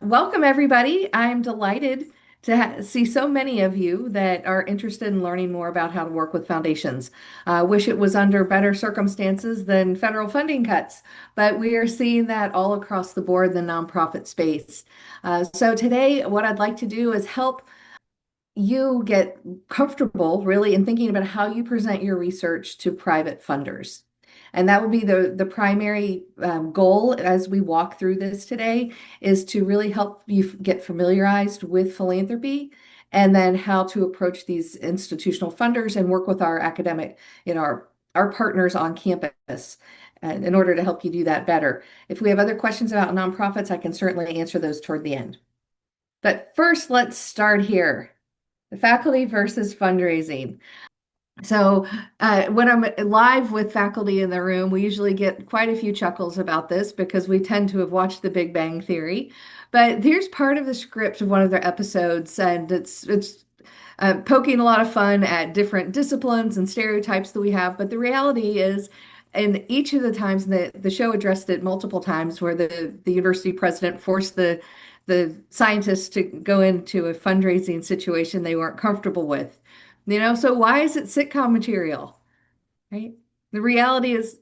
Welcome, everybody. I'm delighted to see so many of you that are interested in learning more about how to work with foundations. I wish it was under better circumstances than federal funding cuts, but we are seeing that all across the board in the nonprofit space. So today, what I'd like to do is help you get comfortable really in thinking about how you present your research to private funders. And that would be the primary goal as we walk through this today is to really help you get familiarized with philanthropy and then how to approach these institutional funders and work with our academic, our partners on campus in order to help you do that better. If we have other questions about nonprofits, I can certainly answer those toward the end. But first, let's start here. The faculty versus fundraising. So, when I'm live with faculty in the room, we usually get quite a few chuckles about this because we tend to have watched The Big Bang Theory. But here's part of the script of one of their episodes, and it's poking a lot of fun at different disciplines and stereotypes that we have. But the reality is, and each of the times the show addressed it multiple times, where the university president forced the scientists to go into a fundraising situation they weren't comfortable with. So why is it sitcom material, right? The reality is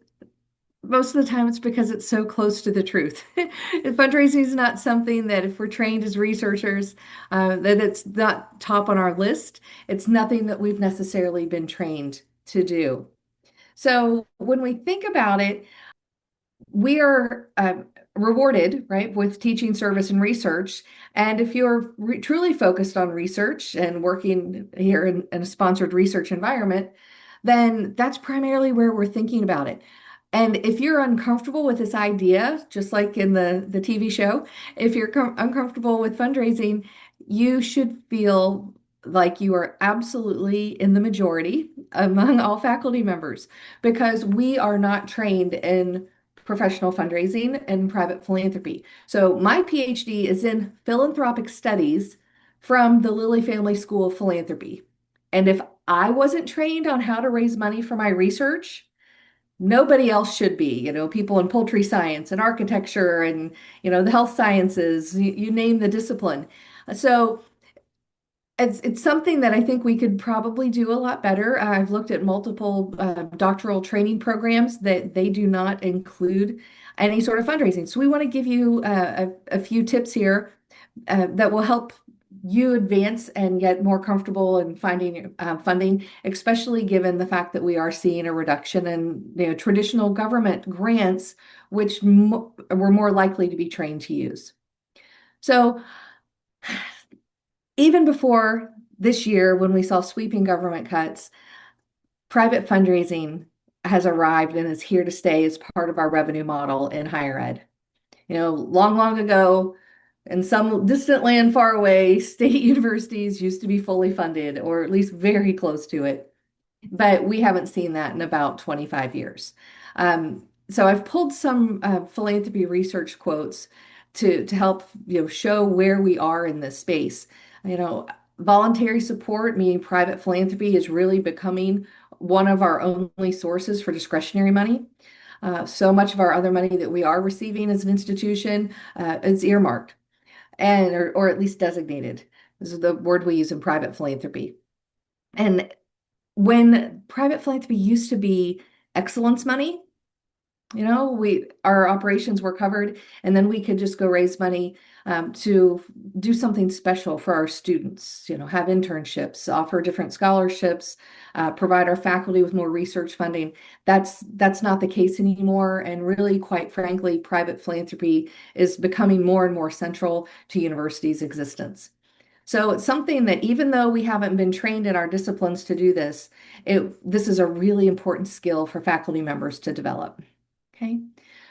most of the time it's because it's so close to the truth. Fundraising is not something that if we're trained as researchers, that it's not top on our list. It's nothing that we've necessarily been trained to do. So when we think about it, we are rewarded, right, with teaching service and research. And if you're truly focused on research and working here in a sponsored research environment, then that's primarily where we're thinking about it. And if you're uncomfortable with this idea, just like in the TV show, if you're uncomfortable with fundraising, you should feel like you are absolutely in the majority among all faculty members because we are not trained in professional fundraising and private philanthropy. So my PhD is in philanthropic studies from the Lilly Family School of Philanthropy. And if I wasn't trained on how to raise money for my research, nobody else should be. People in poultry science and architecture and, the health sciences, you name the discipline. So it's something that I think we could probably do a lot better. I've looked at multiple doctoral training programs that they do not include any sort of fundraising. So we want to give you a few tips here that will help you advance and get more comfortable in finding funding, especially given the fact that we are seeing a reduction in traditional government grants, which we're more likely to be trained to use. So even before this year, when we saw sweeping government cuts, private fundraising has arrived and is here to stay as part of our revenue model in higher ed. Long, long ago, in some distant land far away, state universities used to be fully funded, or at least very close to it. But we haven't seen that in about 25 years. So I've pulled some philanthropy research quotes to help show where we are in this space. Voluntary support, meaning private philanthropy, is really becoming one of our only sources for discretionary money. So much of our other money that we are receiving as an institution is earmarked or at least designated. This is the word we use in private philanthropy. And when private philanthropy used to be excellence money, our operations were covered, and then we could just go raise money to do something special for our students, have internships, offer different scholarships, provide our faculty with more research funding. That's not the case anymore. And really, quite frankly, private philanthropy is becoming more and more central to universities' existence. So it's something that even though we haven't been trained in our disciplines to do this, this is a really important skill for faculty members to develop. Okay.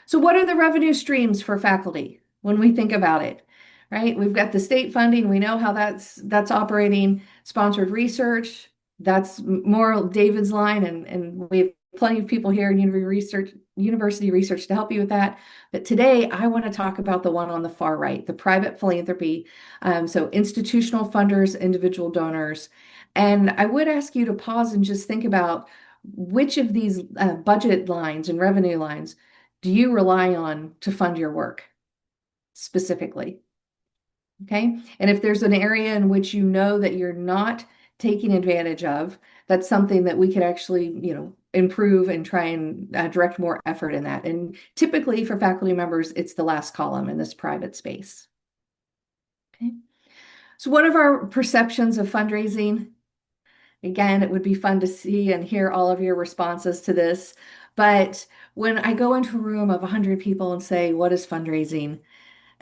So what are the revenue streams for faculty when we think about it, right? We've got the state funding. We know how that's operating. Sponsored research, that's more David's line, and we have plenty of people here in university research to help you with that. But today I want to talk about the one on the far right, the private philanthropy. So institutional funders, individual donors. And I would ask you to pause and just think about which of these budget lines and revenue lines do you rely on to fund your work specifically? Okay. And if there's an area in which you know that you're not taking advantage of, that's something that we could actually, improve and try and direct more effort in that. And typically for faculty members, it's the last column in this private space. Okay. So, what are our perceptions of fundraising? Again, it would be fun to see and hear all of your responses to this. But when I go into a room of 100 people and say, what is fundraising?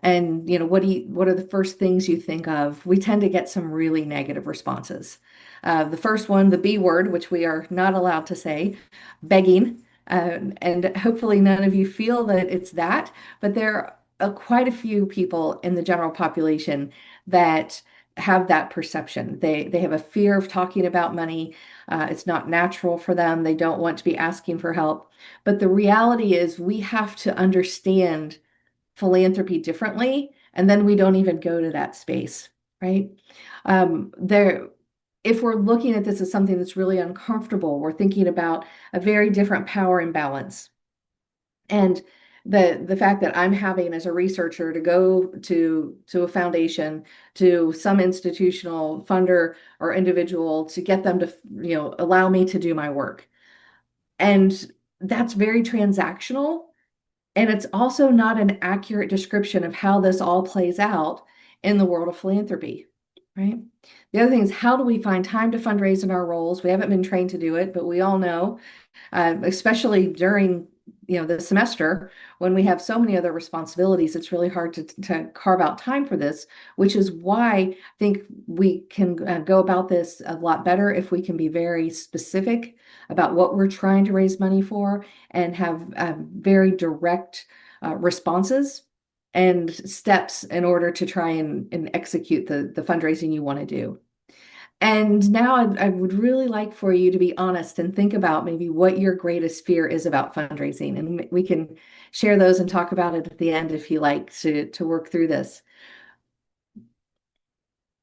And what are the first things you think of? We tend to get some really negative responses. The first one, the B word, which we are not allowed to say, begging. And hopefully none of you feel that it's that, but there are quite a few people in the general population that have that perception. They have a fear of talking about money. It's not natural for them. They don't want to be asking for help. But the reality is we have to understand philanthropy differently, and then we don't even go to that space, right? There, if we're looking at this as something that's really uncomfortable, we're thinking about a very different power imbalance. And the fact that I'm having as a researcher to go to a foundation, to some institutional funder or individual to get them to, allow me to do my work. And that's very transactional. And it's also not an accurate description of how this all plays out in the world of philanthropy, right? The other thing is, how do we find time to fundraise in our roles? We haven't been trained to do it, but we all know, especially during the semester when we have so many other responsibilities, it's really hard to carve out time for this, which is why I think we can go about this a lot better if we can be very specific about what we're trying to raise money for and have very direct responses and steps in order to try and execute the fundraising you want to do. And now I would really like for you to be honest and think about maybe what your greatest fear is about fundraising. And we can share those and talk about it at the end if you like to work through this.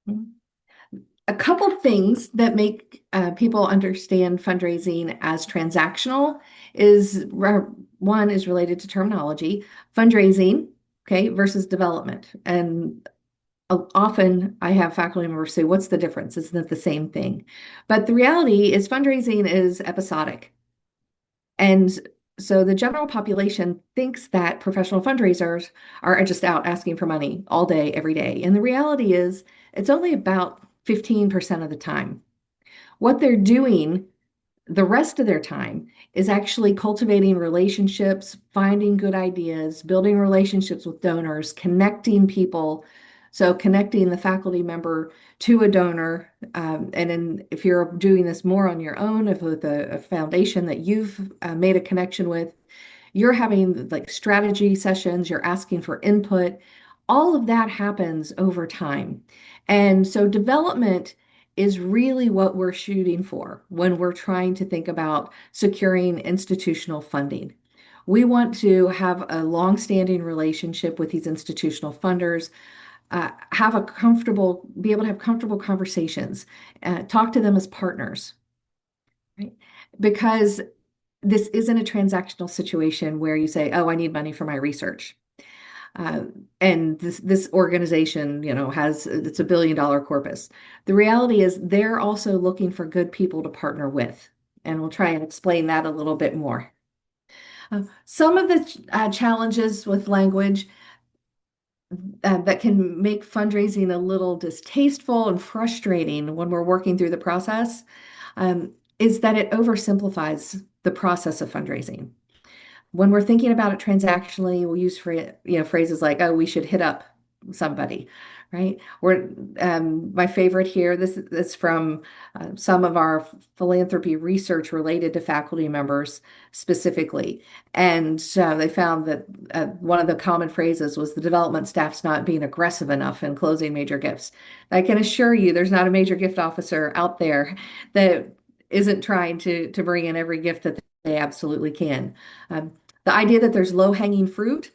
A couple things that make people understand fundraising as transactional is one is related to terminology, fundraising, okay, versus development. And often I have faculty members say, what's the difference? Isn't it the same thing? But the reality is fundraising is episodic. And so the general population thinks that professional fundraisers are just out asking for money all day, every day. And the reality is it's only about 15% of the time. What they're doing the rest of their time is actually cultivating relationships, finding good ideas, building relationships with donors, connecting people. So connecting the faculty member to a donor, and then if you're doing this more on your own, if with a foundation that you've made a connection with, you're having like strategy sessions, you're asking for input. All of that happens over time. And so development is really what we're shooting for when we're trying to think about securing institutional funding. We want to have a long-standing relationship with these institutional funders, be able to have comfortable conversations, talk to them as partners, right? Because this isn't a transactional situation where you say, "Oh, I need money for my research." Uh, and this organization, has it's $1 billion corpus. The reality is they're also looking for good people to partner with, and we'll try and explain that a little bit more. Some of the challenges with language that can make fundraising a little distasteful and frustrating when we're working through the process is that it oversimplifies the process of fundraising. When we're thinking about it transactionally, we'll use phrases like, "Oh, we should hit up somebody," right? We're my favorite here. This is from some of our philanthropy research related to faculty members specifically, and they found that one of the common phrases was the development staff's not being aggressive enough in closing major gifts. I can assure you, there's not a major gift officer out there that isn't trying to bring in every gift that they absolutely can. The idea that there's low-hanging fruit,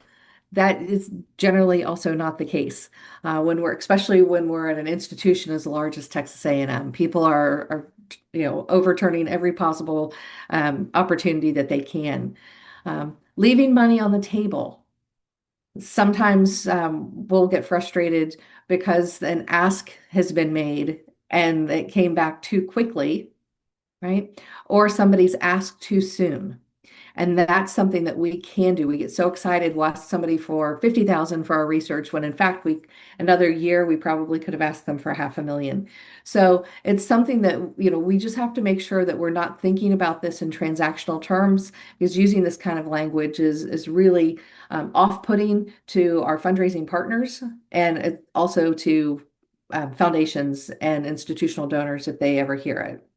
that is generally also not the case. Especially when we're at an institution as large as Texas A&M, people are overturning every possible opportunity that they can. Leaving money on the table. Sometimes we'll get frustrated because an ask has been made and it came back too quickly, right? Or somebody's asked too soon. And that's something that we can do. We get so excited, we'll ask somebody for 50,000 for our research when in fact another year we probably could have asked them for 500,000. So it's something that, we just have to make sure that we're not thinking about this in transactional terms, because using this kind of language is really off-putting to our fundraising partners and also to foundations and institutional donors if they ever hear it.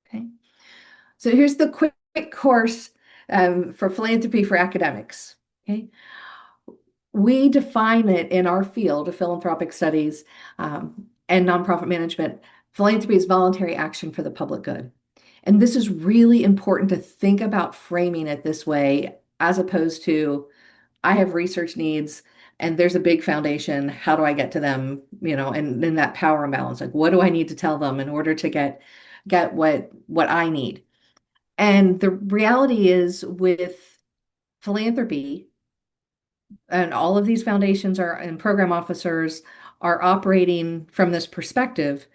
Okay. So here's the quick course for philanthropy for academics. Okay. We define it in our field of philanthropic studies and nonprofit management. Philanthropy is voluntary action for the public good. And this is really important to think about framing it this way, as opposed to, I have research needs and there's a big foundation. How do I get to them? And then that power imbalance, like what do I need to tell them in order to get what I need? And the reality is with philanthropy, and all of these foundations are and program officers are operating from this perspective,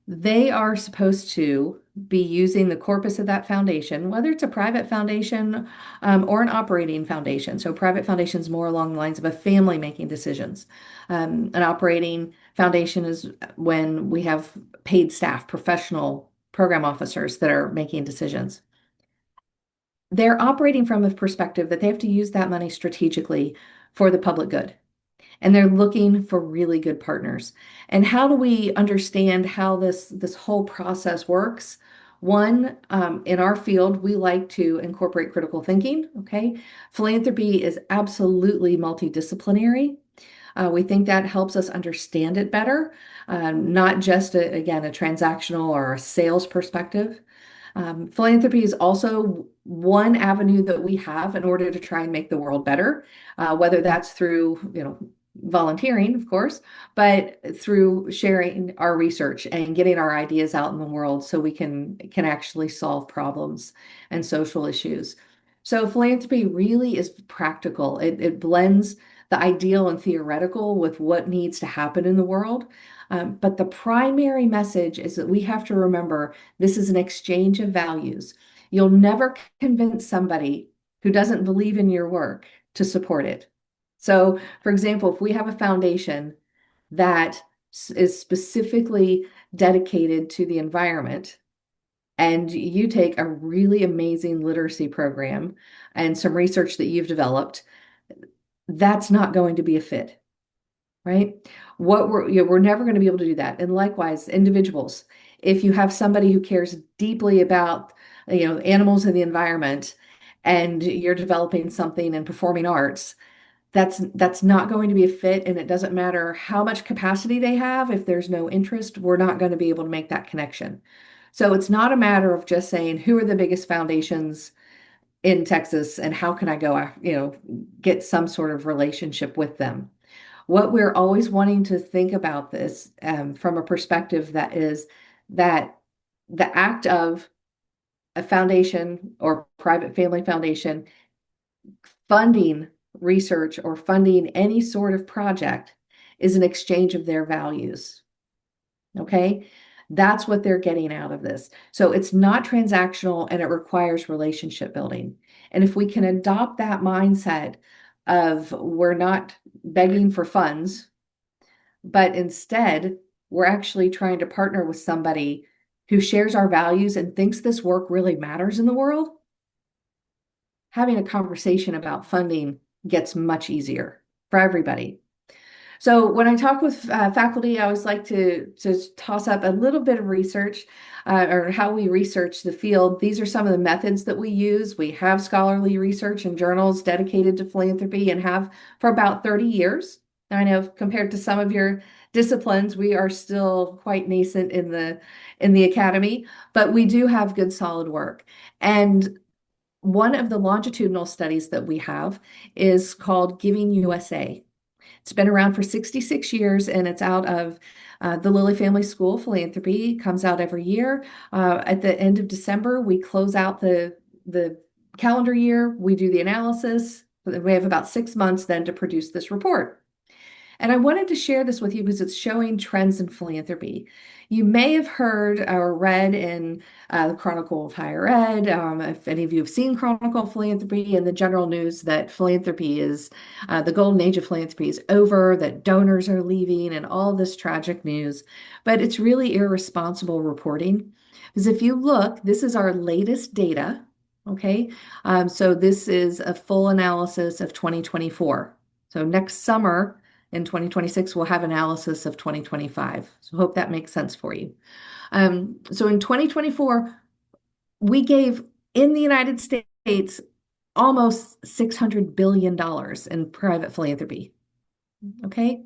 they are supposed to be using the corpus of that foundation, whether it's a private foundation or an operating foundation. So, private foundation is more along the lines of a family making decisions. An operating foundation is when we have paid staff, professional program officers that are making decisions. They're operating from a perspective that they have to use that money strategically for the public good. And they're looking for really good partners. And how do we understand how this whole process works? One, in our field, we like to incorporate critical thinking. Okay. Philanthropy is absolutely multidisciplinary. We think that helps us understand it better, not just, again, a transactional or a sales perspective. Philanthropy is also one avenue that we have in order to try and make the world better, whether that's through, volunteering, of course, but through sharing our research and getting our ideas out in the world so we can actually solve problems and social issues. So philanthropy really is practical. It blends the ideal and theoretical with what needs to happen in the world. But the primary message is that we have to remember this is an exchange of values. You'll never convince somebody who doesn't believe in your work to support it. So, for example, if we have a foundation that is specifically dedicated to the environment, and you take a really amazing literacy program and some research that you've developed, that's not going to be a fit, right? We're never going to be able to do that. And likewise, individuals, if you have somebody who cares deeply about, animals and the environment, and you're developing something in performing arts, that's not going to be a fit, and it doesn't matter how much capacity they have. If there's no interest, we're not going to be able to make that connection. So it's not a matter of just saying who are the biggest foundations in Texas and how can I go, get some sort of relationship with them. What we're always wanting to think about this from a perspective that is that the act of a foundation or private family foundation funding research or funding any sort of project is an exchange of their values. Okay. That's what they're getting out of this. So it's not transactional and it requires relationship building. And if we can adopt that mindset of we're not begging for funds, but instead we're actually trying to partner with somebody who shares our values and thinks this work really matters in the world, having a conversation about funding gets much easier for everybody. So when I talk with faculty, I always like to toss up a little bit of research or how we research the field. These are some of the methods that we use. We have scholarly research and journals dedicated to philanthropy and have for about 30 years. Now, I know compared to some of your disciplines, we are still quite nascent in the academy, but we do have good solid work. And one of the longitudinal studies that we have is called Giving USA. It's been around for 66 years and it's out of the Lilly Family School of Philanthropy. It comes out every year. At the end of December, we close out the calendar year. We do the analysis. We have about 6 months then to produce this report. And I wanted to share this with you because it's showing trends in philanthropy. You may have heard or read in the Chronicle of Higher Ed, if any of you have seen Chronicle of Philanthropy in the general news, that philanthropy is the golden age of philanthropy is over, that donors are leaving, and all this tragic news. But it's really irresponsible reporting. Because if you look, this is our latest data. Okay, so this is a full analysis of 2024. So next summer, in 2026, we'll have analysis of 2025. So hope that makes sense for you. So in 2024, we gave in the United States almost $600 billion in private philanthropy. Okay.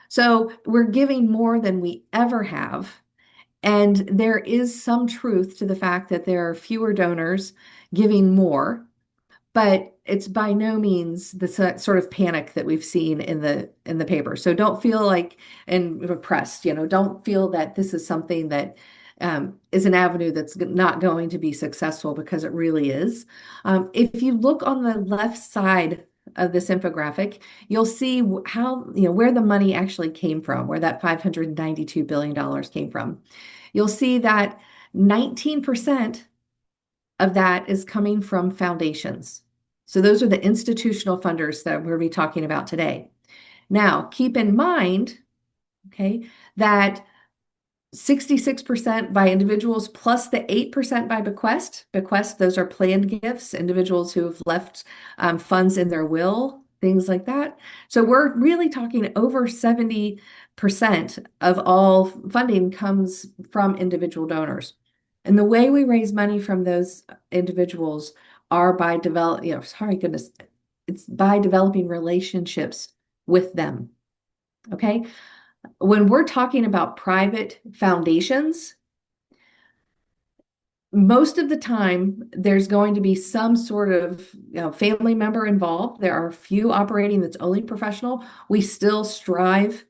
So we're giving more than we ever have. And there is some truth to the fact that there are fewer donors giving more, but it's by no means the sort of panic that we've seen in the paper. So don't feel like and oppressed, don't feel that this is something that is an avenue that's not going to be successful, because it really is. If you look on the left side of this infographic, you'll see how, where the money actually came from, where that $592 billion came from. You'll see that 19% of that is coming from foundations. So those are the institutional funders that we're going to be talking about today. Now, keep in mind, okay, that 66% by individuals plus the 8% by bequest. Bequest, those are planned gifts, individuals who have left funds in their will, things like that. So we're really talking over 70% of all funding comes from individual donors. And the way we raise money from those individuals are by it's by developing relationships with them. Okay. When we're talking about private foundations, most of the time there's going to be some sort of family member involved. There are a few operating that's only professional. We still strive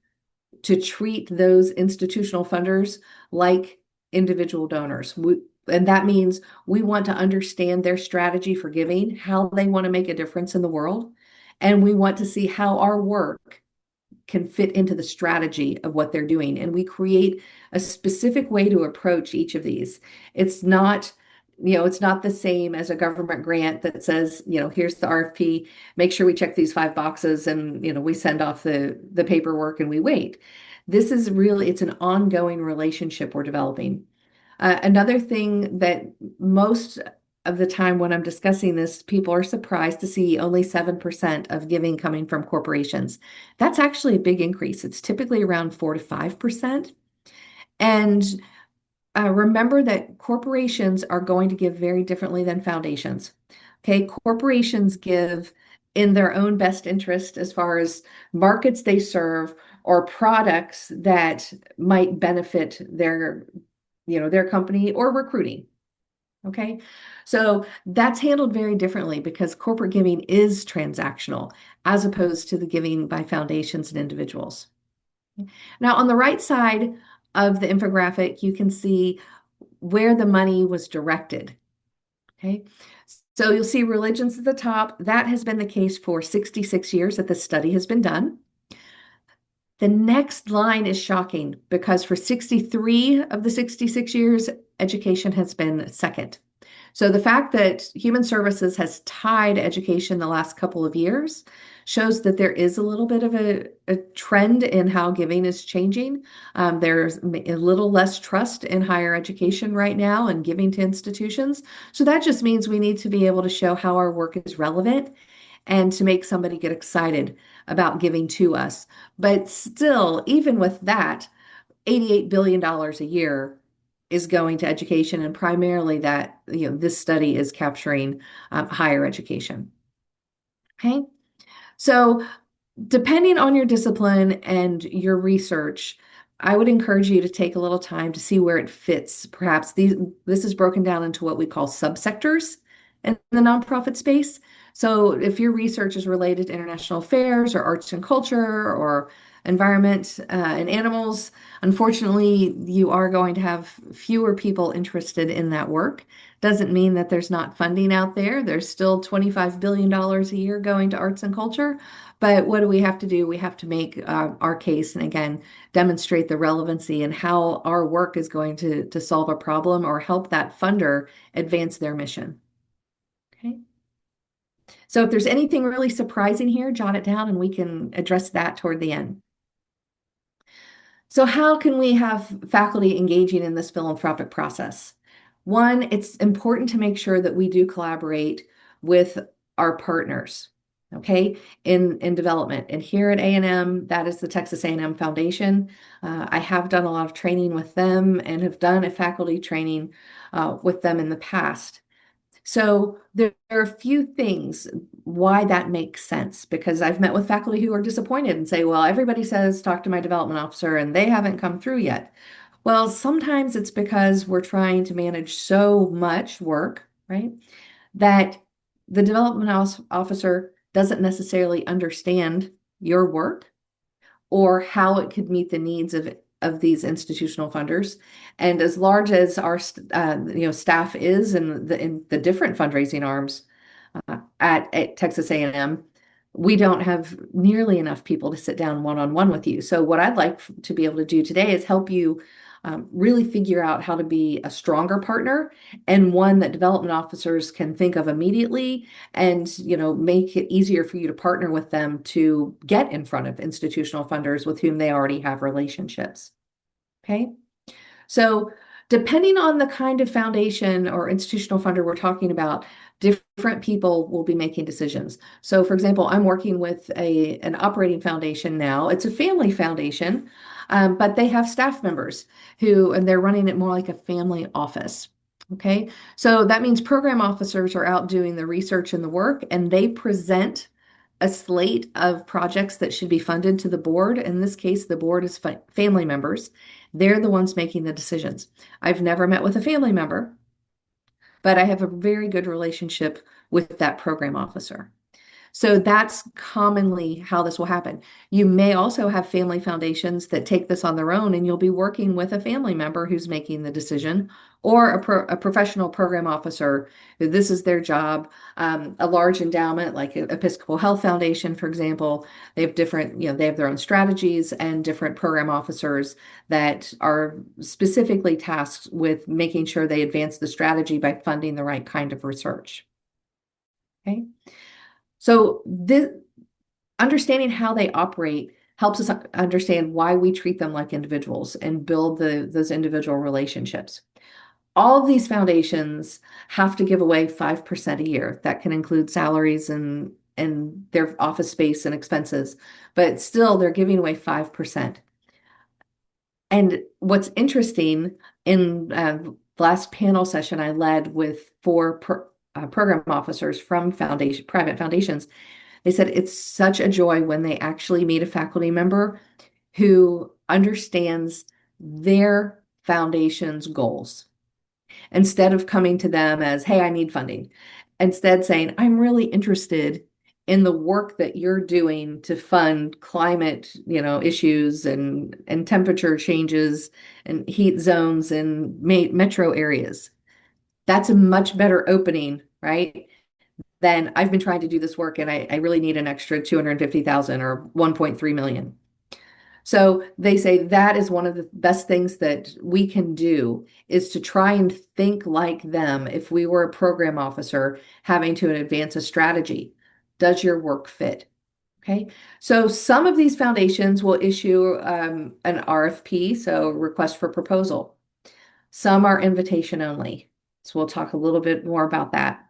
to treat those institutional funders like individual donors. And that means we want to understand their strategy for giving, how they want to make a difference in the world, and we want to see how our work can fit into the strategy of what they're doing. And we create a specific way to approach each of these. It's not, it's not the same as a government grant that says, here's the RFP, make sure we check these 5 boxes, and, we send off the paperwork and we wait. This is really, it's an ongoing relationship we're developing. Another thing that most of the time when I'm discussing this, people are surprised to see only 7% of giving coming from corporations. That's actually a big increase. It's typically around 4 to 5%. And remember that corporations are going to give very differently than foundations. Okay, corporations give in their own best interest as far as markets they serve or products that might benefit their company or recruiting. Okay, so that's handled very differently because corporate giving is transactional as opposed to the giving by foundations and individuals. Now, on the right side of the infographic, you can see where the money was directed. Okay, so you'll see religions at the top. That has been the case for 66 years that this study has been done. The next line is shocking because for 63 of the 66 years, education has been second. So the fact that human services has tied education the last couple of years shows that there is a little bit of a trend in how giving is changing. There's a little less trust in higher education right now and giving to institutions. So that just means we need to be able to show how our work is relevant and to make somebody get excited about giving to us. But still, even with that, $88 billion a year is going to education, and primarily that, this study is capturing higher education. Okay, so depending on your discipline and your research, I would encourage you to take a little time to see where it fits. Perhaps this is broken down into what we call subsectors in the nonprofit space. So if your research is related to international affairs or arts and culture or environment, and animals, unfortunately, you are going to have fewer people interested in that work. Doesn't mean that there's not funding out there. There's still $25 billion a year going to arts and culture. But what do we have to do? We have to make our case and again demonstrate the relevancy and how our work is going to solve a problem or help that funder advance their mission. Okay. So if there's anything really surprising here, jot it down and we can address that toward the end. So how can we have faculty engaging in this philanthropic process? One, it's important to make sure that we do collaborate with our partners, okay, in development. And here at A&M, that is the Texas A&M Foundation. I have done a lot of training with them and have done a faculty training with them in the past. So there are a few things why that makes sense because I've met with faculty who are disappointed and say, well, everybody says talk to my development officer and they haven't come through yet. Well, sometimes it's because we're trying to manage so much work, right? That the development officer doesn't necessarily understand your work or how it could meet the needs of these institutional funders. And as large as our staff is in the different fundraising arms at Texas A&M, we don't have nearly enough people to sit down one-on-one with you. So what I'd like to be able to do today is help you really figure out how to be a stronger partner and one that development officers can think of immediately and make it easier for you to partner with them to get in front of institutional funders with whom they already have relationships. Okay. So depending on the kind of foundation or institutional funder we're talking about, different people will be making decisions. So for example, I'm working with an operating foundation now. It's a family foundation, but they have staff members and they're running it more like a family office. Okay. So that means program officers are out doing the research and the work, and they present a slate of projects that should be funded to the board. In this case, the board is family members. They're the ones making the decisions. I've never met with a family member, but I have a very good relationship with that program officer. So that's commonly how this will happen. You may also have family foundations that take this on their own, and you'll be working with a family member who's making the decision, or a professional program officer. This is their job. A large endowment like Episcopal Health Foundation, for example, they have different, they have their own strategies and different program officers that are specifically tasked with making sure they advance the strategy by funding the right kind of research. Okay. So this understanding how they operate helps us understand why we treat them like individuals and build those individual relationships. All of these foundations have to give away 5% a year. That can include salaries and their office space and expenses, but still they're giving away 5%. And what's interesting in the last panel session I led with four program officers from private foundations, they said it's such a joy when they actually meet a faculty member who understands their foundation's goals. Instead of coming to them as, hey, I need funding, instead saying, I'm really interested in the work that you're doing to fund climate, issues and temperature changes and heat zones in metro areas. That's a much better opening, right? Then I've been trying to do this work and I really need an extra 250,000 or 1.3 million. So they say that is one of the best things that we can do is to try and think like them. If we were a program officer having to advance a strategy, does your work fit? Okay. So some of these foundations will issue an RFP, so request for proposal. Some are invitation only. So we'll talk a little bit more about that.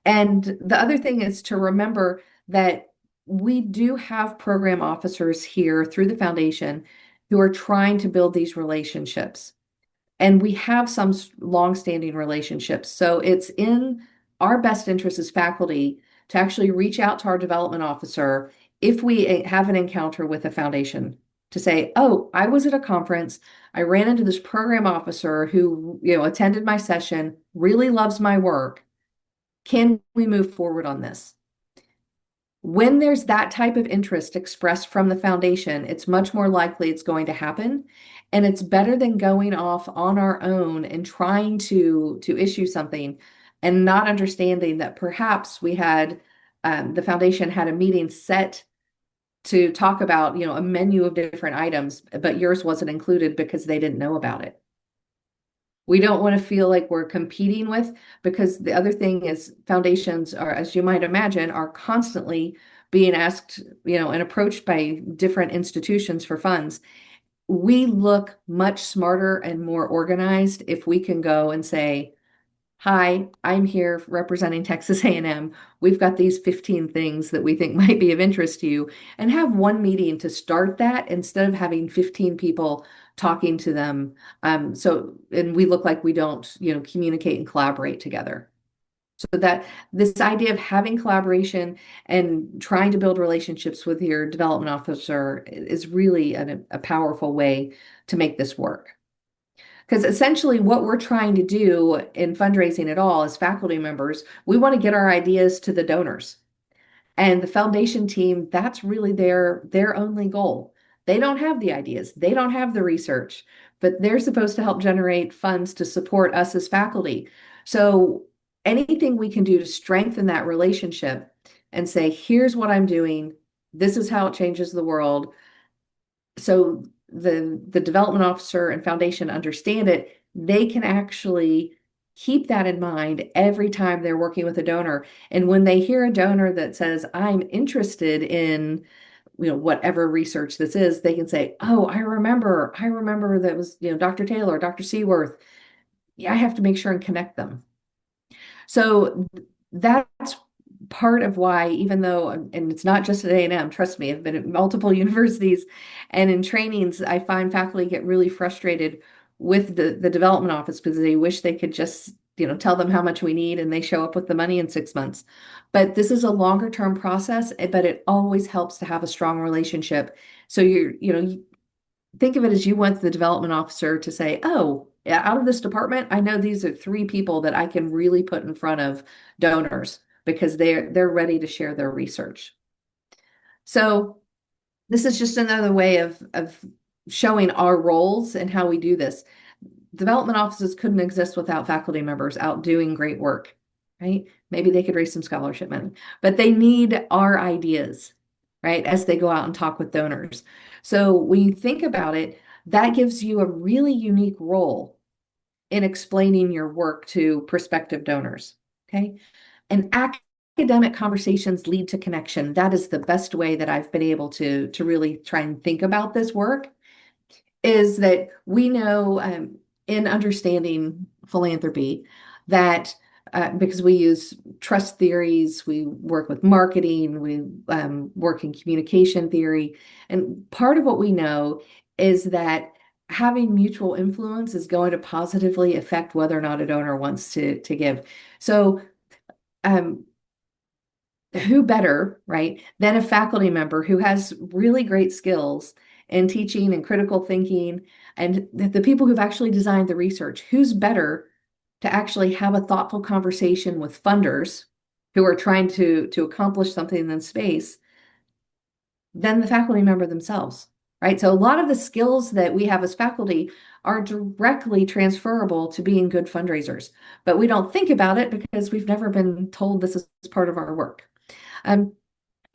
And the other thing is to remember that we do have program officers here through the foundation who are trying to build these relationships. And we have some long-standing relationships. So it's in our best interest as faculty to actually reach out to our development officer if we have an encounter with a foundation to say, oh, I was at a conference. I ran into this program officer who, attended my session, really loves my work. Can we move forward on this? When there's that type of interest expressed from the foundation, it's much more likely it's going to happen. And it's better than going off on our own and trying to issue something and not understanding that perhaps we had the foundation had a meeting set to talk about, a menu of different items, but yours wasn't included because they didn't know about it. We don't want to feel like we're competing with, because the other thing is foundations are, as you might imagine, are constantly being asked, and approached by different institutions for funds. We look much smarter and more organized if we can go and say, "Hi, I'm here representing Texas A&M. We've got these 15 things that we think might be of interest to you," and have one meeting to start that instead of having 15 people talking to them. And we look like we don't, communicate and collaborate together. So that this idea of having collaboration and trying to build relationships with your development officer is really a powerful way to make this work. Because essentially, what we're trying to do in fundraising at all as faculty members, we want to get our ideas to the donors. And the foundation team, that's really their only goal. They don't have the ideas, they don't have the research, but they're supposed to help generate funds to support us as faculty. So anything we can do to strengthen that relationship and say, "Here's what I'm doing, this is how it changes the world," so the development officer and foundation understand it, they can actually keep that in mind every time they're working with a donor. And when they hear a donor that says, "I'm interested in, whatever research this is," they can say, "Oh, I remember that was, Dr. Taylor, Dr. Seaworth. Yeah, I have to make sure and connect them." So that's part of why, even though, and it's not just at A&M, trust me, I've been at multiple universities and in trainings, I find faculty get really frustrated with the development office because they wish they could just, tell them how much we need and they show up with the money in 6 months. But this is a longer term process, but it always helps to have a strong relationship. So think of it as you want the development officer to say, "Oh, yeah, out of this department, I know these are three people that I can really put in front of donors because they're ready to share their research." So this is just another way of showing our roles and how we do this. Development offices couldn't exist without faculty members out doing great work, right? Maybe they could raise some scholarship money, but they need our ideas, right, as they go out and talk with donors. So when you think about it, that gives you a really unique role in explaining your work to prospective donors, okay? And academic conversations lead to connection. That is the best way that I've been able to really try and think about this work, is that we know, in understanding philanthropy, that because we use trust theories, we work with marketing, we work in communication theory. And part of what we know is that having mutual influence is going to positively affect whether or not a donor wants to give. So um, who better, right, than a faculty member who has really great skills in teaching and critical thinking, and the people who've actually designed the research? Who's better to actually have a thoughtful conversation with funders who are trying to accomplish something in space than the faculty member themselves, right? So a lot of the skills that we have as faculty are directly transferable to being good fundraisers, but we don't think about it because we've never been told this is part of our work. Um,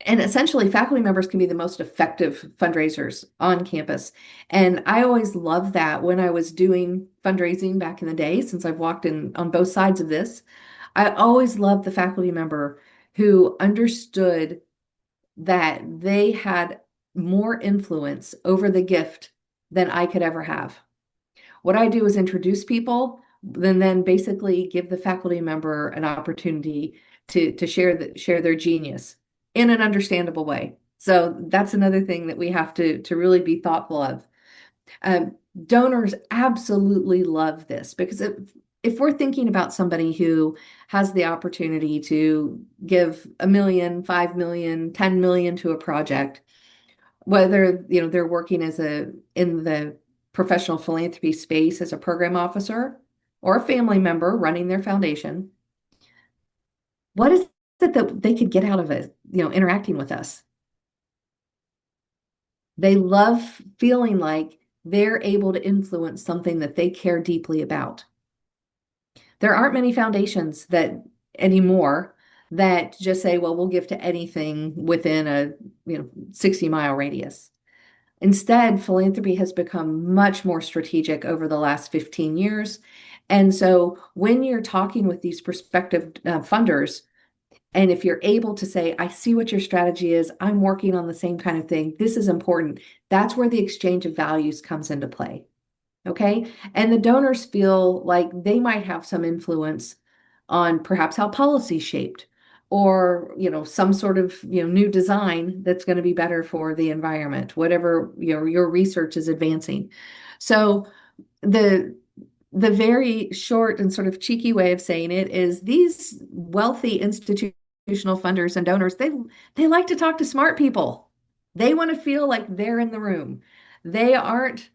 and essentially, faculty members can be the most effective fundraisers on campus. And I always loved that when I was doing fundraising back in the day, since I've walked in on both sides of this. I always loved the faculty member who understood that they had more influence over the gift than I could ever have. What I do is introduce people, then basically give the faculty member an opportunity to share their genius in an understandable way. So that's another thing that we have to really be thoughtful of. Um, Donors absolutely love this because if we're thinking about somebody who has the opportunity to give 1 million, 5 million, 10 million to a project, whether they're working in the professional philanthropy space as a program officer or a family member running their foundation, what is that they could get out of it, interacting with us? They love feeling like they're able to influence something that they care deeply about. There aren't many foundations that anymore that just say, well, we'll give to anything within a 60-mile radius. Instead, philanthropy has become much more strategic over the last 15 years. And so when you're talking with these prospective funders, and if you're able to say, I see what your strategy is, I'm working on the same kind of thing, this is important, that's where the exchange of values comes into play. Okay. And the donors feel like they might have some influence on perhaps how policy is shaped or, some sort of, new design that's going to be better for the environment, whatever, your research is advancing. So the the very short and sort of cheeky way of saying it is these wealthy institutional funders and donors, they like to talk to smart people. They want to feel like they're in the room. They aren't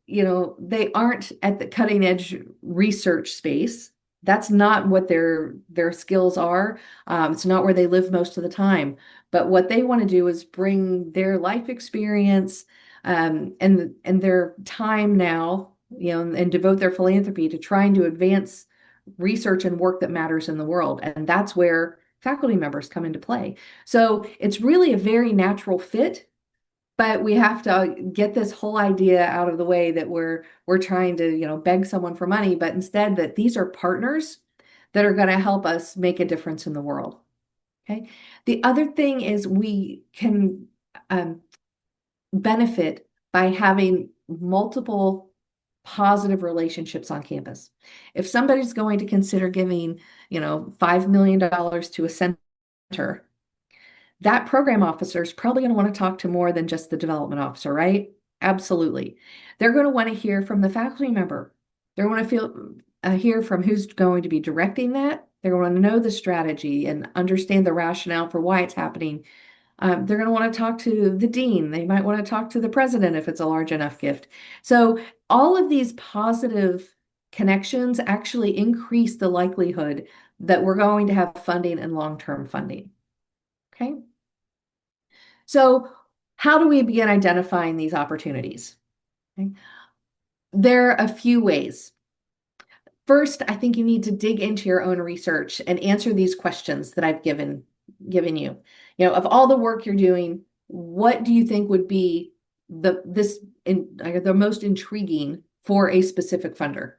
they aren't at the cutting edge research space. That's not what their skills are. It's not where they live most of the time. But what they want to do is bring their life experience and their time now, and devote their philanthropy to trying to advance research and work that matters in the world. And that's where faculty members come into play. So it's really a very natural fit, but we have to get this whole idea out of the way that we're trying to, beg someone for money, but instead that these are partners that are going to help us make a difference in the world. Okay. The other thing is we can benefit by having multiple positive relationships on campus. If somebody's going to consider giving, $5 million to a center, that program officer is probably going to want to talk to more than just the development officer, right? Absolutely. They're going to want to hear from the faculty member. They're going to hear from who's going to be directing that. They're going to know the strategy and understand the rationale for why it's happening. They're going to want to talk to the dean. They might want to talk to the president if it's a large enough gift. So all of these positive connections actually increase the likelihood that we're going to have funding and long-term funding. Okay. So how do we begin identifying these opportunities? Okay. There are a few ways. First, I think you need to dig into your own research and answer these questions that I've given you. Of all the work you're doing, what do you think would be the most intriguing for a specific funder?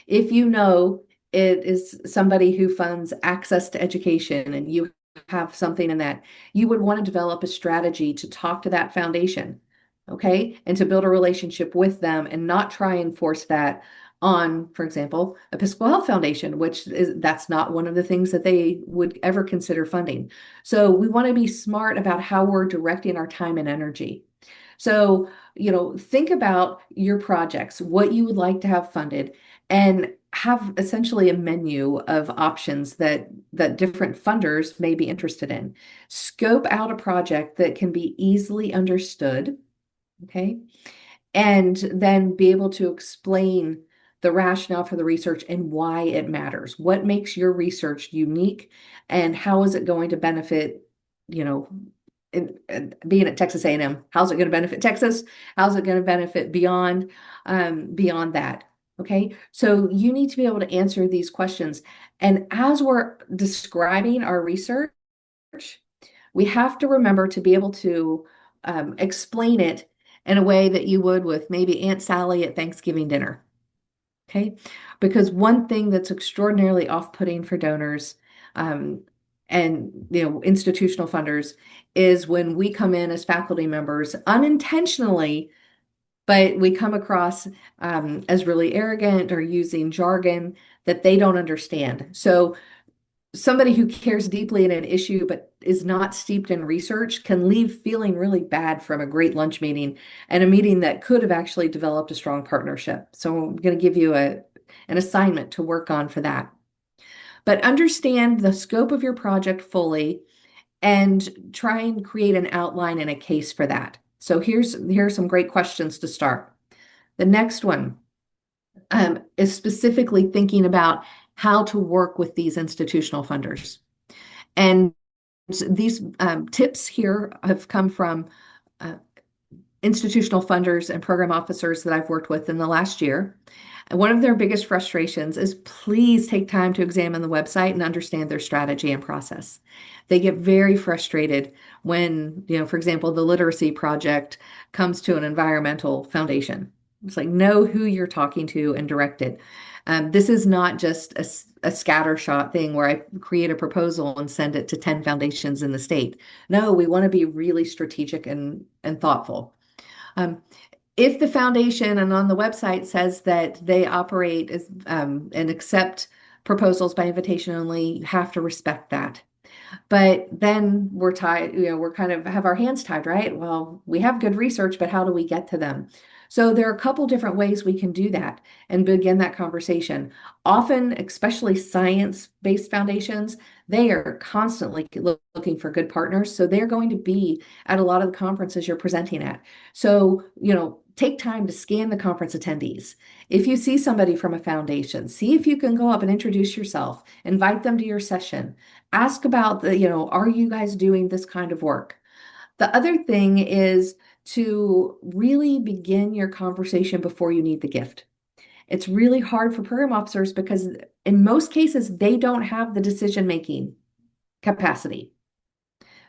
If you know it is somebody who funds access to education and you have something in that, you would want to develop a strategy to talk to that foundation, okay, and to build a relationship with them and not try and force that on, for example, Episcopal Health Foundation, that's not one of the things that they would ever consider funding. So we want to be smart about how we're directing our time and energy. So, think about your projects, what you would like to have funded, and have essentially a menu of options that different funders may be interested in. Scope out a project that can be easily understood, okay? And then be able to explain the rationale for the research and why it matters. What makes your research unique and how is it going to benefit, being at Texas A&M, how's it going to benefit Texas? How's it going to benefit beyond that? Okay, so you need to be able to answer these questions. And as we're describing our research, we have to remember to be able to explain it in a way that you would with maybe Aunt Sally at Thanksgiving dinner. Okay, because one thing that's extraordinarily off-putting for donors and institutional funders is when we come in as faculty members unintentionally, but we come across as really arrogant or using jargon that they don't understand. So somebody who cares deeply in an issue but is not steeped in research can leave feeling really bad from a great lunch meeting and a meeting that could have actually developed a strong partnership. So I'm going to give you an assignment to work on for that. But understand the scope of your project fully and try and create an outline and a case for that. So here's some great questions to start. The next one is specifically thinking about how to work with these institutional funders. And these tips here have come from uh, institutional funders and program officers that I've worked with in the last year. And one of their biggest frustrations is please take time to examine the website and understand their strategy and process. They get very frustrated when, for example, the literacy project comes to an environmental foundation. It's like, know who you're talking to and direct it. This is not just a scattershot thing where I create a proposal and send it to 10 foundations in the state. No, we want to be really strategic and thoughtful. Um, if the foundation and on the website says that they operate as and accept proposals by invitation only, you have to respect that. But then we're tied, we're kind of have our hands tied, right? Well, we have good research, but how do we get to them? So there are a couple different ways we can do that and begin that conversation. Often, especially science-based foundations, they are constantly looking for good partners. So they're going to be at a lot of the conferences you're presenting at. So, take time to scan the conference attendees. If you see somebody from a foundation, see if you can go up and introduce yourself, invite them to your session. Ask about are you guys doing this kind of work? The other thing is to really begin your conversation before you need the gift. It's really hard for program officers because in most cases, they don't have the decision-making capacity.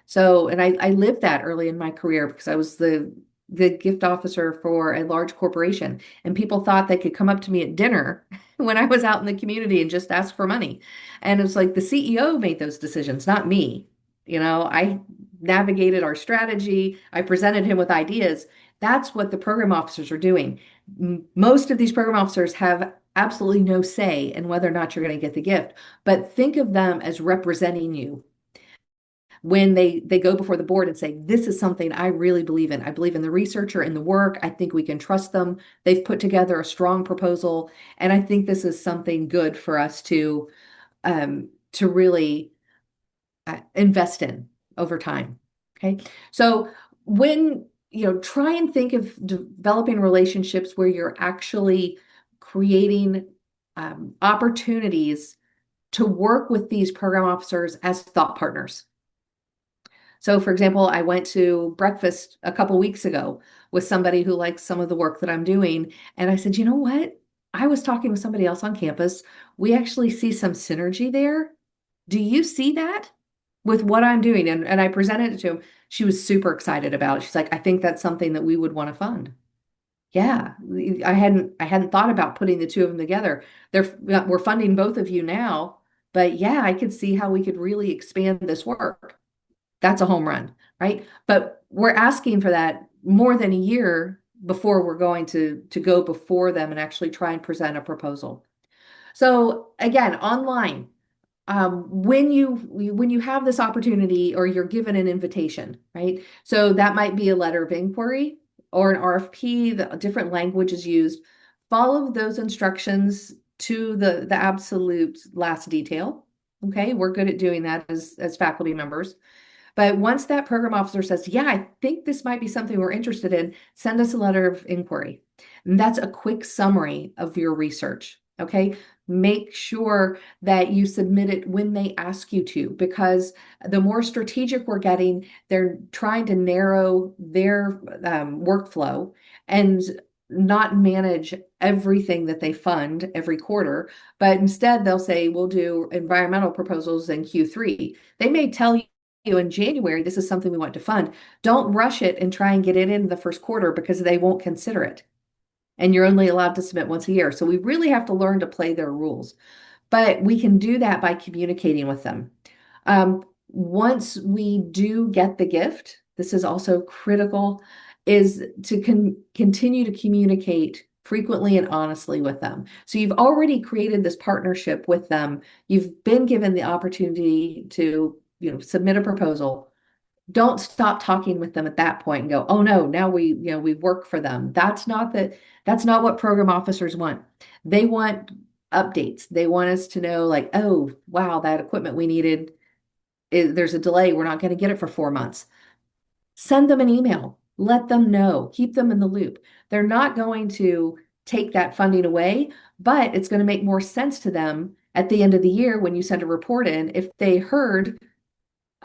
So, and I lived that early in my career because I was the gift officer for a large corporation, and people thought they could come up to me at dinner when I was out in the community and just ask for money. And it's like the CEO made those decisions, not me. I navigated our strategy, I presented him with ideas. That's what the program officers are doing. Most of these program officers have absolutely no say in whether or not you're going to get the gift, but think of them as representing you when they go before the board and say, this is something I really believe in. I believe in the researcher and the work. I think we can trust them. They've put together a strong proposal, and I think this is something good for us to really invest in over time. Okay, so when try and think of developing relationships where you're actually creating opportunities to work with these program officers as thought partners. So, for example, I went to breakfast a couple weeks ago with somebody who likes some of the work that I'm doing. And I said, you know what? I was talking with somebody else on campus. We actually see some synergy there. Do you see that with what I'm doing? And I presented it to him. She was super excited about it. She's like, I think that's something that we would want to fund. Yeah, I hadn't thought about putting the two of them together. We're funding both of you now, but yeah, I could see how we could really expand this work. That's a home run, right? But we're asking for that more than a year before we're going to go before them and actually try and present a proposal. So again, online, when you have this opportunity or you're given an invitation, right? So that might be a letter of inquiry or an RFP. The different language is used. Follow those instructions to the absolute last detail. Okay, we're good at doing that as faculty members. But once that program officer says, yeah, I think this might be something we're interested in, send us a letter of inquiry. And that's a quick summary of your research. Okay. Make sure that you submit it when they ask you to, because the more strategic we're getting, they're trying to narrow their workflow and not manage everything that they fund every quarter, but instead they'll say, we'll do environmental proposals in Q3. They may tell you in January, this is something we want to fund. Don't rush it and try and get it in the first quarter because they won't consider it. And you're only allowed to submit once a year. So we really have to learn to play their rules. But we can do that by communicating with them. Once we do get the gift, this is also critical, is to continue to communicate frequently and honestly with them. So you've already created this partnership with them. You've been given the opportunity to submit a proposal. Don't stop talking with them at that point and go, oh no, now we work for them. That's not what program officers want. They want updates. They want us to know like, oh, wow, that equipment we needed, there's a delay. We're not going to get it for 4 months. Send them an email. Let them know. Keep them in the loop. They're not going to take that funding away, but it's going to make more sense to them at the end of the year when you send a report in if they heard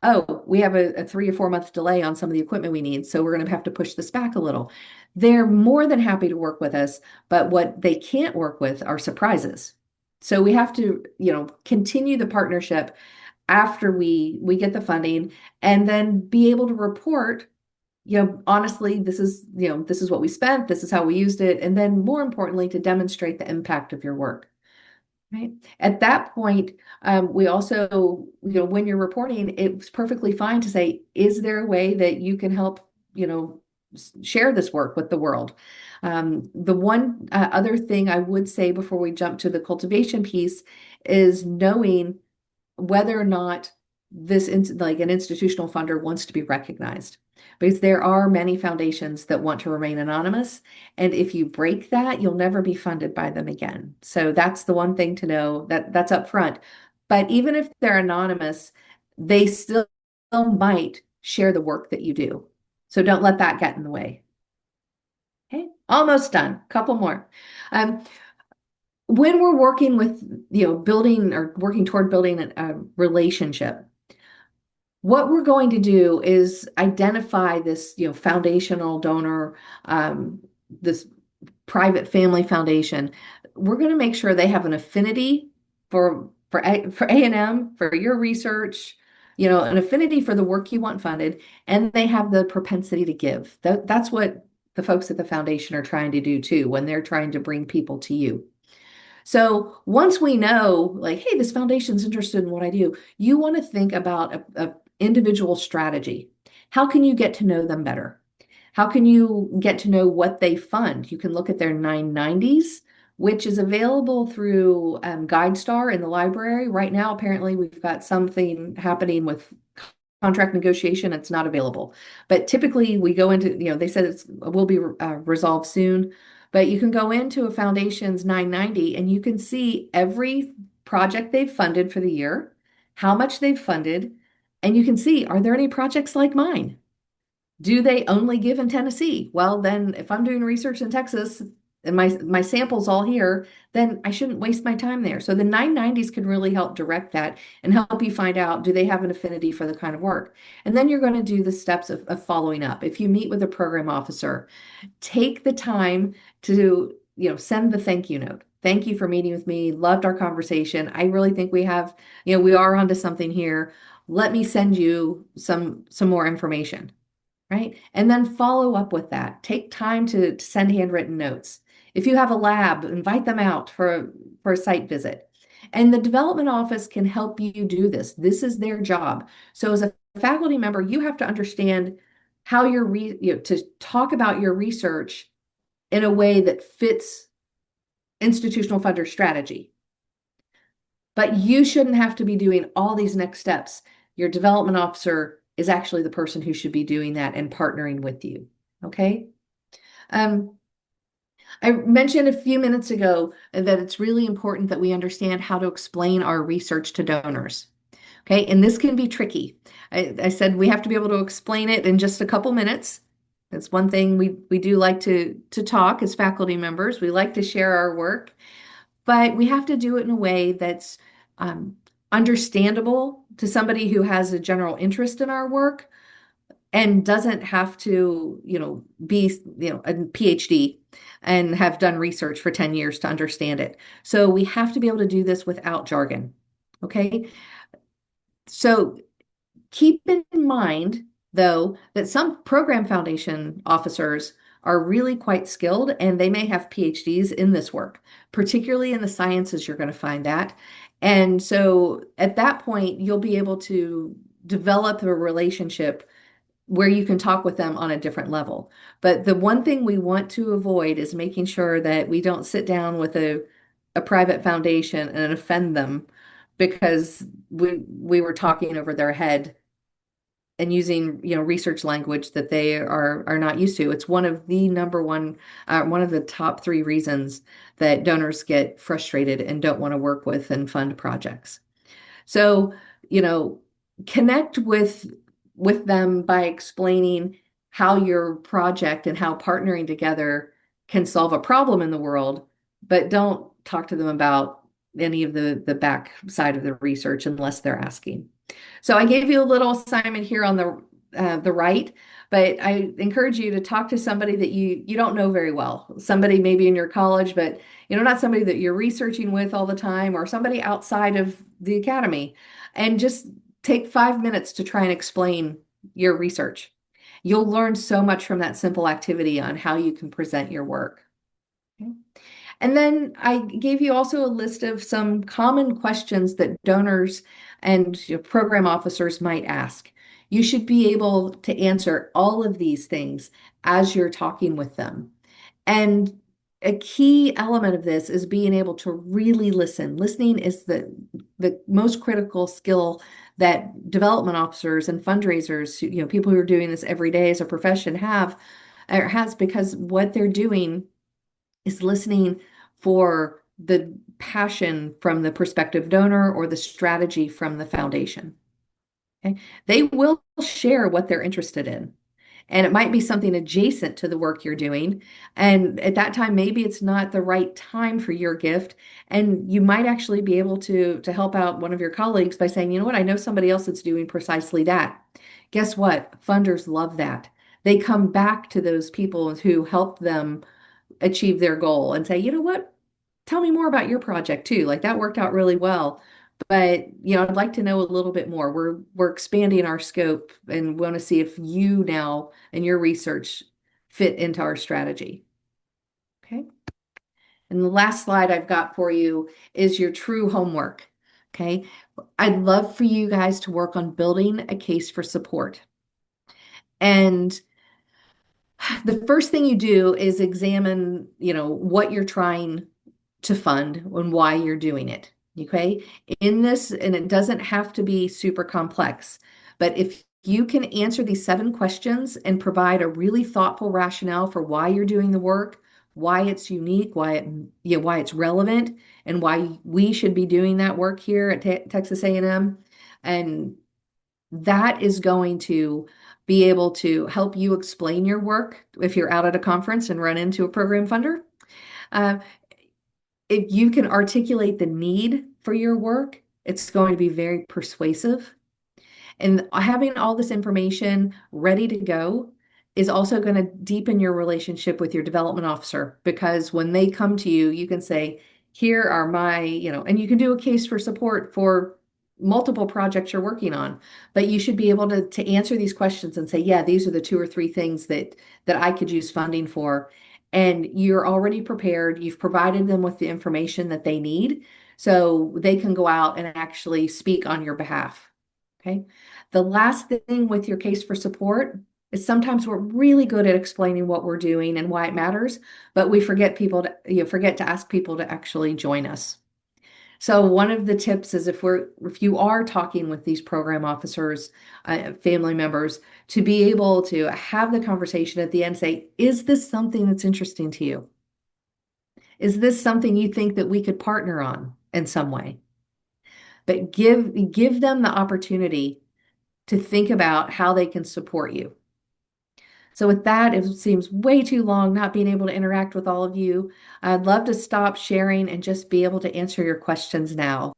oh, we have a 3 or 4 month delay on some of the equipment we need, so we're going to have to push this back a little. They're more than happy to work with us, but what they can't work with are surprises. So we have to, continue the partnership after we get the funding and then be able to report, honestly, this is what we spent, this is how we used it, and then more importantly, to demonstrate the impact of your work. Right. At that point, we also, when you're reporting, it's perfectly fine to say, is there a way that you can help, share this work with the world? The one other thing I would say before we jump to the cultivation piece is knowing whether or not like an institutional funder wants to be recognized. Because there are many foundations that want to remain anonymous. And if you break that, you'll never be funded by them again. So that's the one thing to know that's up front. But even if they're anonymous, they still might share the work that you do. So don't let that get in the way. Okay, almost done. Couple more. Um, when we're working with, building or working toward building a relationship, what we're going to do is identify this, foundational donor, this private family foundation. We're going to make sure they have an affinity for A&M, for your research, an affinity for the work you want funded, and they have the propensity to give. That's what the folks at the foundation are trying to do too when they're trying to bring people to you. So once we know, like, hey, this foundation's interested in what I do, you want to think about a individual strategy. How can you get to know them better? How can you get to know what they fund? You can look at their 990s, which is available through GuideStar in the library. Right now, apparently, we've got something happening with contract negotiation. It's not available. But typically, we go into, they said it will be resolved soon. But you can go into a foundation's 990 and you can see every project they've funded for the year, how much they've funded, and you can see, are there any projects like mine? Do they only give in Tennessee? Well, then if I'm doing research in Texas and my sample's all here, then I shouldn't waste my time there. So the 990s can really help direct that and help you find out, do they have an affinity for the kind of work? And then you're going to do the steps of following up. If you meet with a program officer, take the time to, send the thank you note. Thank you for meeting with me. Loved our conversation. I really think we are onto something here. Let me send you some more information, right? And then follow up with that. Take time to send handwritten notes. If you have a lab, invite them out for a site visit. And the development office can help you do this. This is their job. So as a faculty member, you have to understand how to talk about your research in a way that fits institutional funder strategy. But you shouldn't have to be doing all these next steps. Your development officer is actually the person who should be doing that and partnering with you. Okay. Um, I mentioned a few minutes ago that it's really important that we understand how to explain our research to donors. Okay, and this can be tricky. I said we have to be able to explain it in just a couple minutes. That's one thing we do like to talk as faculty members. We like to share our work, but we have to do it in a way that's understandable to somebody who has a general interest in our work and doesn't have to, be, a PhD and have done research for 10 years to understand it. So we have to be able to do this without jargon. Okay. So keep in mind, though, that some program foundation officers are really quite skilled and they may have PhDs in this work, particularly in the sciences, you're going to find that. And so at that point, you'll be able to develop a relationship where you can talk with them on a different level. But the one thing we want to avoid is making sure that we don't sit down with a private foundation and offend them because we were talking over their head and using, research language that they are not used to. It's one of the one of the top three reasons that donors get frustrated and don't want to work with and fund projects. So, you know, connect with them by explaining how your project and how partnering together can solve a problem in the world, but don't talk to them about any of the back side of the research unless they're asking. So I gave you a little assignment here on the right, but I encourage you to talk to somebody that you don't know very well. Somebody maybe in your college, but not somebody that you're researching with all the time, or somebody outside of the academy, and just take 5 minutes to try and explain your research. You'll learn so much from that simple activity on how you can present your work. Okay. And then I gave you also a list of some common questions that donors and program officers might ask. You should be able to answer all of these things as you're talking with them. And a key element of this is being able to really listen. Listening is the most critical skill that development officers and fundraisers, people who are doing this every day as a profession have, or has, because what they're doing is listening for the passion from the prospective donor or the strategy from the foundation. Okay? They will share what they're interested in. And it might be something adjacent to the work you're doing. And at that time, maybe it's not the right time for your gift. And you might actually be able to help out one of your colleagues by saying, you know what, I know somebody else that's doing precisely that. Guess what? Funders love that. They come back to those people who helped them achieve their goal and say, you know what? Tell me more about your project too. Like that worked out really well. But, I'd like to know a little bit more. We're expanding our scope and want to see if you now and your research fit into our strategy. Okay. And the last slide I've got for you is your true homework. Okay. I'd love for you guys to work on building a case for support. And the first thing you do is examine, what you're trying to fund and why you're doing it. Okay. In this, and it doesn't have to be super complex, but if you can answer these 7 questions and provide a really thoughtful rationale for why you're doing the work, why it's unique, why it's relevant, and why we should be doing that work here at Texas A&M, and that is going to be able to help you explain your work if you're out at a conference and run into a program funder. Uh, if you can articulate the need for your work, it's going to be very persuasive. And having all this information ready to go is also going to deepen your relationship with your development officer, because when they come to you, you can say, here are my, and you can do a case for support for multiple projects you're working on. But you should be able to answer these questions and say, yeah, these are the 2 or 3 things that I could use funding for. And you're already prepared. You've provided them with the information that they need so they can go out and actually speak on your behalf. Okay. The last thing with your case for support is sometimes we're really good at explaining what we're doing and why it matters, but we forget forget to ask people to actually join us. So one of the tips is if you are talking with these program officers, family members, to be able to have the conversation at the end, say, is this something that's interesting to you? Is this something you think that we could partner on in some way? But give them the opportunity to think about how they can support you. So with that, it seems way too long not being able to interact with all of you. I'd love to stop sharing and just be able to answer your questions now.